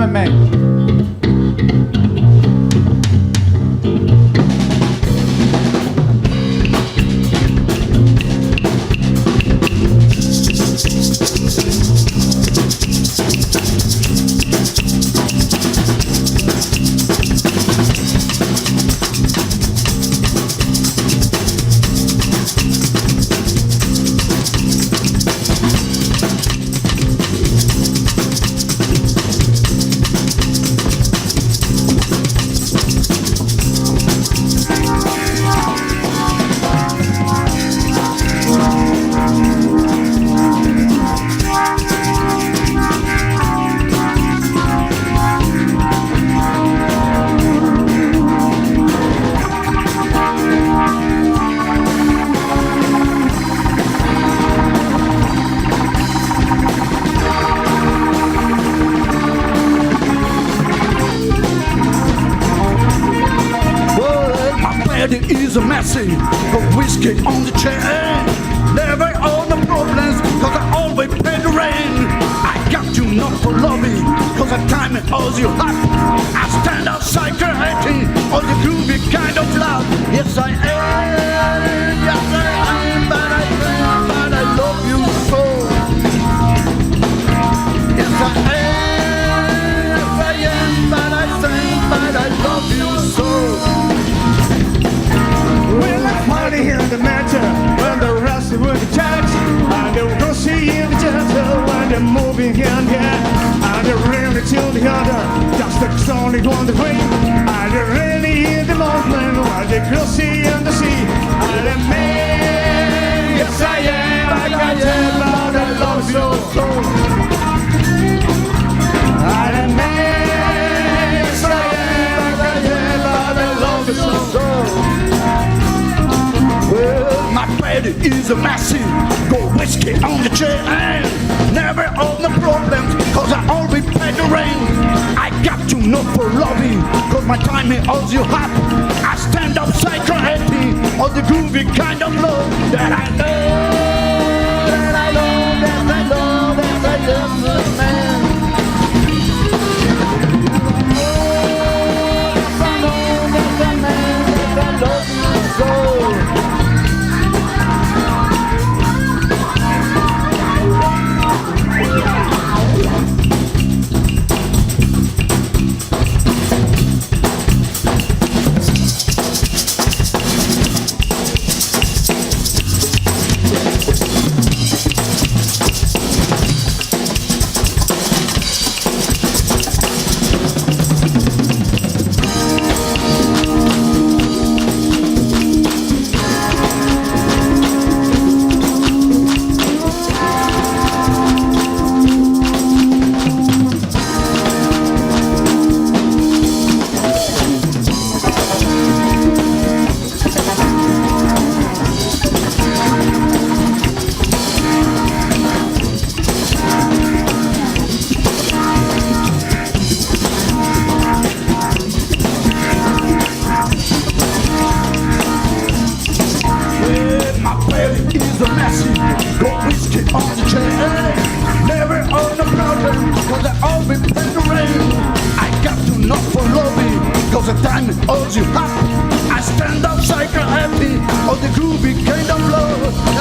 man. It is a messy of whiskey on the chain. Never all the problems, cause I always pay the rain. I got you not for loving, cause the time it owes you up. I stand outside creating all the groovy kind of love. Yes I am, yes I am, but I love you so. Yes I am, but I sing, but I love you so. Well, I'm party in the matter when the rest of the church. And the Rossi in the gentle when they're moving in here. And the rain till the other, just the only on the way. And the rainy in the mountain, while the Rossi in the sea. And the man, yes I am, I can tell about I love you so. And the man, yes I am, I can tell about I love you so. Well, my bed is a massive gold whiskey on the chain. Never all the problems, cause I always pay the rain. I got you not for loving, cause my time is all you have. I stand upside creating all the groovy kind of love that I know, that I know, that I know, that I love the man. Oh, that I know, that I man, that I love you so. Is a messy gold whiskey on the chain. Never on the problem, cause I always pay the rain. I got to not for loving, cause the time is all you have. I stand outside happy, all the groovy kind of love.